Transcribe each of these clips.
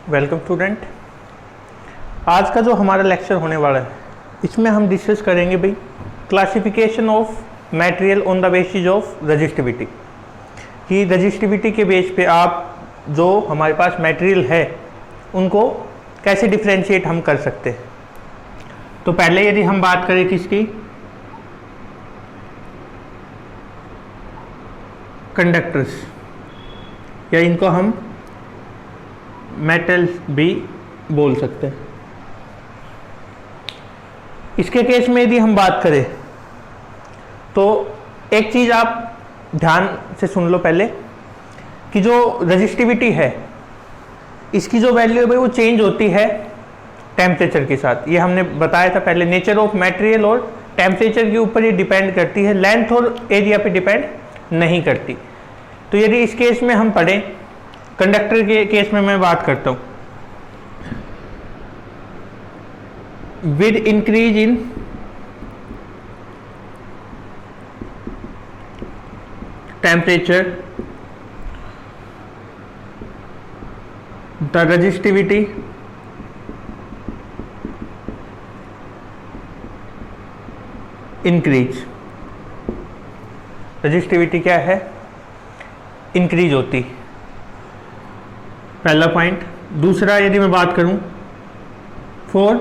Welcome student. आज का जो हमारा लेक्चर होने वाला है इसमें हम डिस्कस करेंगे भाई classification of material on the basis of resistivity, कि रजिस्टिविटी के बेस पे आप जो हमारे पास मटेरियल है उनको कैसे डिफ्रेंशिएट हम कर सकते हैं। तो पहले यदि हम बात करें किसकी, कंडक्टर्स, या इनको हम मेटल्स भी बोल सकते हैं। इसके केस में यदि हम बात करें तो एक चीज़ आप ध्यान से सुन लो पहले, कि जो रजिस्टिविटी है इसकी जो वैल्यू है भाई वो चेंज होती है टेम्परेचर के साथ। ये हमने बताया था पहले, नेचर ऑफ मटेरियल और टेम्परेचर के ऊपर ये डिपेंड करती है, लेंथ और एरिया पे डिपेंड नहीं करती। तो यदि इस केस में हम पढ़ें, कंडक्टर के केस में मैं बात करता हूं, with increase in temperature the resistivity increase. Resistivity क्या है, इंक्रीज होती, पहला पॉइंट। दूसरा यदि मैं बात करूं, for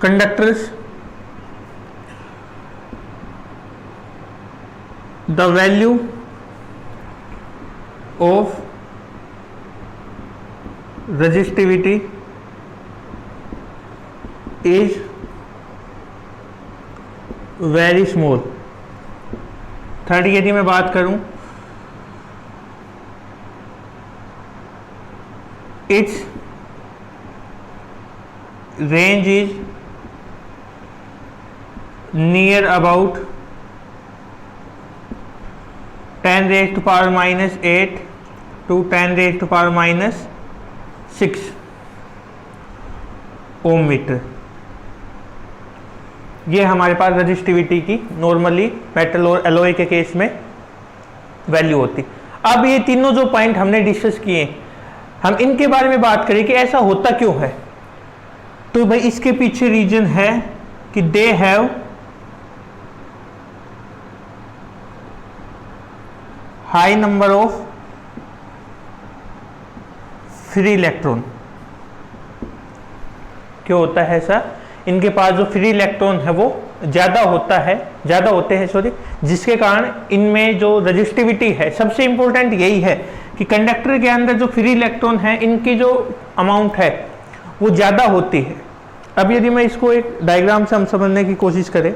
conductors the value of resistivity is very small. Third यदि मैं बात करूं, its range is near about 10 raised to power minus 8 to 10 raised to power minus 6 ohm meter. ये हमारे पास रजिस्टिविटी की नॉर्मली मेटल और एलॉय के केस में वैल्यू होती। अब ये तीनों जो पॉइंट हमने डिस्कस किए, हम इनके बारे में बात करें कि ऐसा होता क्यों है। तो भाई इसके पीछे रीजन है कि they have high number of free electron. क्यों होता है ऐसा, इनके पास जो फ्री इलेक्ट्रॉन है वो ज्यादा होते हैं सॉरी, जिसके कारण इनमें जो रजिस्टिविटी है, सबसे इंपॉर्टेंट यही है कि कंडक्टर के अंदर जो फ्री इलेक्ट्रॉन है इनकी जो अमाउंट है वो ज़्यादा होती है। अब यदि मैं इसको एक डायग्राम से हम समझने की कोशिश करें,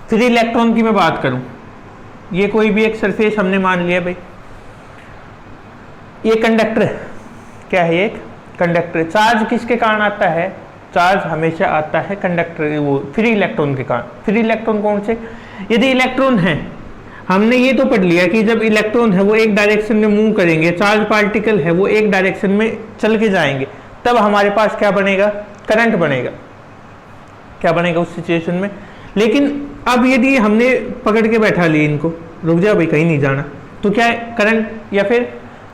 फ्री इलेक्ट्रॉन की मैं बात करूं, ये कोई भी एक सरफेस हमने मान लिया भाई, ये कंडक्टर क्या है, एक कंडक्टर। चार्ज किसके कारण आता है, चार्ज हमेशा आता है कंडक्टर, वो फ्री इलेक्ट्रॉन के कारण। फ्री इलेक्ट्रॉन कौन से, यदि इलेक्ट्रॉन है, हमने ये तो पढ़ लिया कि जब इलेक्ट्रॉन है वो एक डायरेक्शन में मूव करेंगे, चार्ज पार्टिकल है वो एक डायरेक्शन में चल के जाएंगे, तब हमारे पास क्या बनेगा, करंट बनेगा। क्या बनेगा उस सिचुएशन में। लेकिन अब यदि हमने पकड़ के बैठा लिए इनको, रुक जा भाई कहीं नहीं जाना, तो क्या करंट, या फिर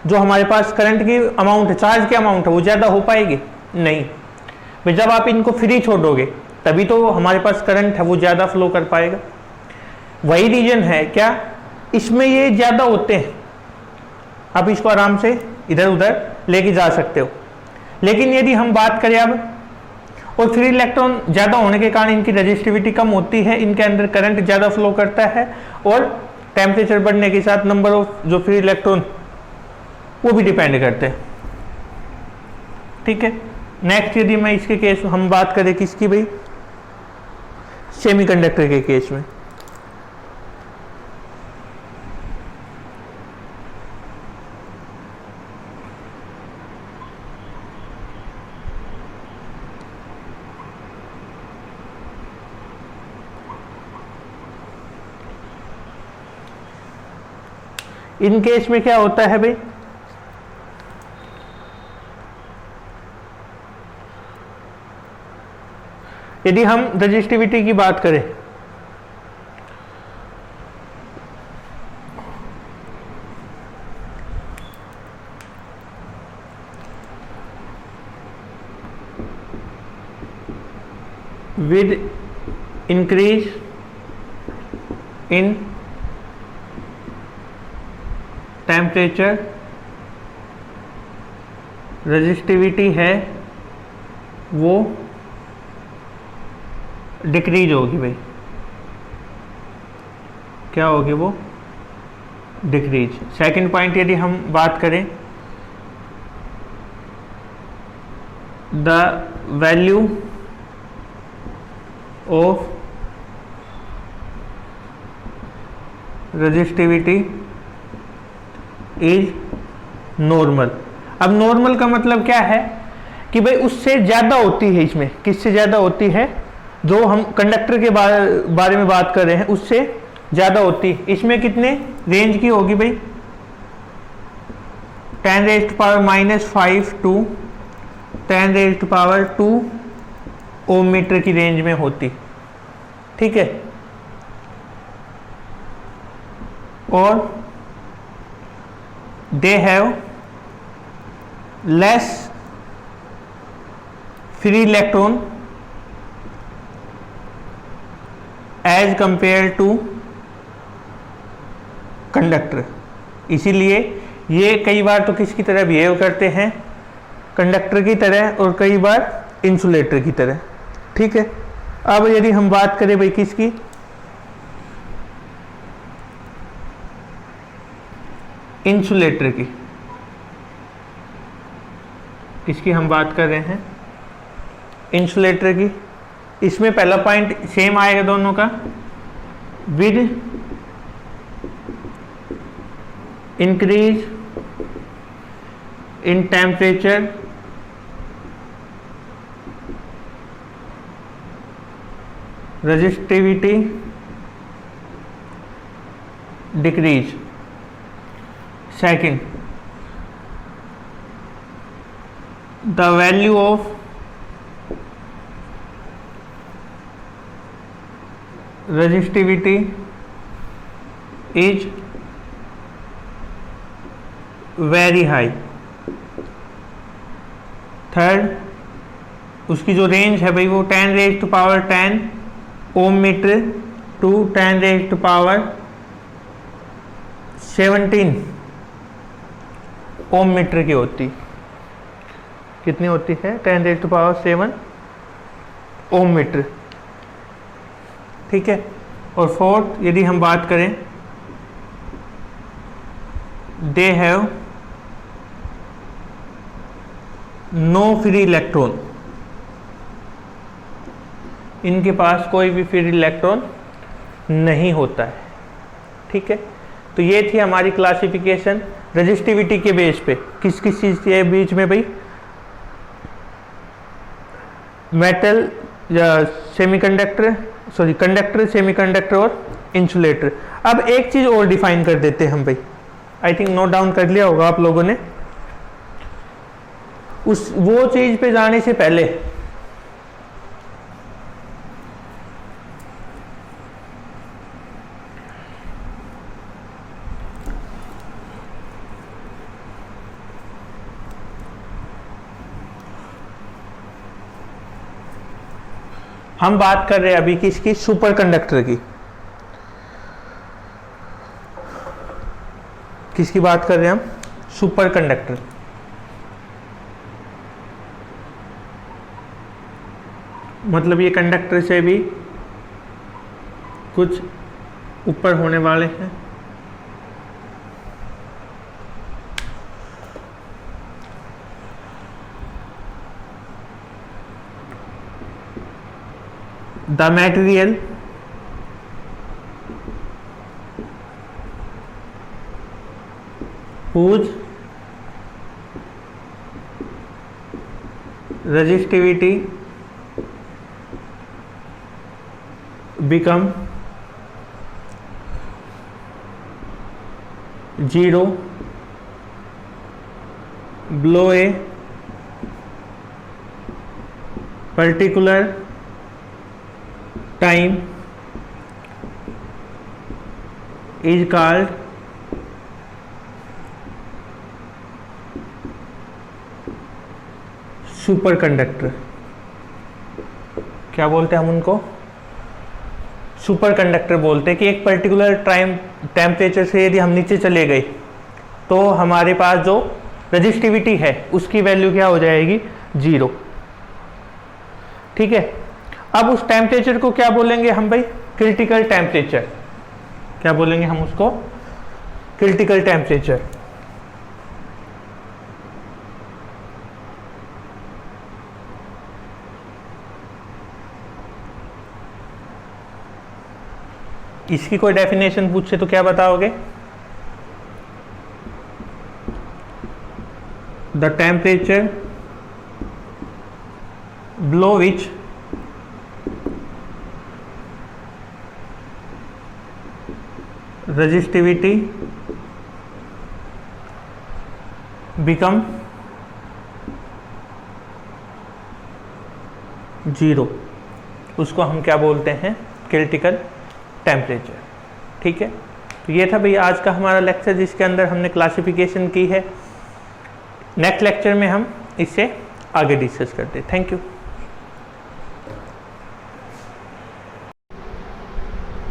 जो हमारे पास करंट की अमाउंट है, चार्ज की अमाउंट है, वो ज़्यादा हो पाएगी नहीं। भाई जब आप इनको फ्री छोड़ोगे तभी तो हमारे पास करंट है वो ज़्यादा फ्लो कर पाएगा। वही रीजन है क्या, इसमें ये ज्यादा होते हैं, आप इसको आराम से इधर उधर लेके जा सकते हो। लेकिन यदि हम बात करें अब, और फ्री इलेक्ट्रॉन ज्यादा होने के कारण इनकी रजिस्टिविटी कम होती है, इनके अंदर करंट ज्यादा फ्लो करता है, और टेम्परेचर बढ़ने के साथ नंबर ऑफ जो फ्री इलेक्ट्रॉन वो भी डिपेंड करते हैं। ठीक है। नेक्स्ट यदि मैं इसके केस हम बात करें किसकी भाई, सेमीकंडक्टर के केस में। इन केस में क्या होता है भाई, यदि हम रजिस्टिविटी की बात करें, with increase in temperature resistivity है वो डिक्रीज होगी भाई, क्या होगी वो, डिक्रीज। सेकंड पॉइंट यदि हम बात करें, the value of resistivity is normal. अब नॉर्मल का मतलब क्या है कि भाई उससे ज़्यादा होती है, इसमें किससे ज़्यादा होती है, जो हम कंडक्टर के बारे में बात कर रहे हैं उससे ज़्यादा होती है। इसमें कितने रेंज की होगी भाई, 10⁻⁻5 टू 10⁻2 ओम मीटर की रेंज में होती, ठीक है। और they have less free electron as compare to conductor. इसीलिए ये कई बार तो किसकी तरह बिहेव करते हैं, कंडक्टर की तरह, और कई बार इंसुलेटर की तरह, ठीक है। अब यदि हम बात करें भाई किसकी, इंसुलेटर की, किसकी हम बात कर रहे हैं, इंसुलेटर की। इसमें पहला पॉइंट सेम आएगा दोनों का, with increase in temperature resistivity decrease. Second, the value of resistivity is very high। Third, उसकी जो रेंज है भाई वो 10⁻10 ओम मीटर टू 10⁻17 ओम मीटर की होती, कितनी होती है, 10⁻7 ओम मीटर, ठीक है। और फोर्थ यदि हम बात करें, they have no free electron, इनके पास कोई भी फ्री इलेक्ट्रॉन नहीं होता है, ठीक है। तो ये थी हमारी क्लासिफिकेशन रेजिस्टिविटी के बेस पे, किस किस चीज़ के बीच में भाई, मेटल या सेमीकंडक्टर, सॉरी कंडक्टर, सेमीकंडक्टर और इंसुलेटर। अब एक चीज़ और डिफाइन कर देते हैं हम भाई, आई थिंक नोट डाउन कर लिया होगा आप लोगों ने। उस वो चीज़ पे जाने से पहले हम बात कर रहे हैं अभी किसकी, सुपर कंडक्टर की। किसकी बात कर रहे हैं हम, सुपर कंडक्टर। मतलब ये कंडक्टर से भी कुछ ऊपर होने वाले हैं। The material whose resistivity become 0 below a particular time is called super conductor. क्या बोलते हैं हम उनको, सुपर कंडक्टर बोलते हैं, कि एक पर्टिकुलर टेम्परेचर से यदि हम नीचे चले गए तो हमारे पास जो रजिस्टिविटी है उसकी वैल्यू क्या हो जाएगी, 0। ठीक है, अब उस टेम्परेचर को क्या बोलेंगे हम भाई, क्रिटिकल टेम्परेचर। क्या बोलेंगे हम उसको, क्रिटिकल टेम्परेचर। इसकी कोई डेफिनेशन पूछे तो क्या बताओगे, the temperature below which resistivity become 0, उसको हम क्या बोलते हैं, क्रिटिकल टेम्परेचर। ठीक है, तो ये था भैया आज का हमारा लेक्चर, जिसके अंदर हमने क्लासिफिकेशन की है। नेक्स्ट लेक्चर में हम इससे आगे डिस्कस करते हैं। Thank you.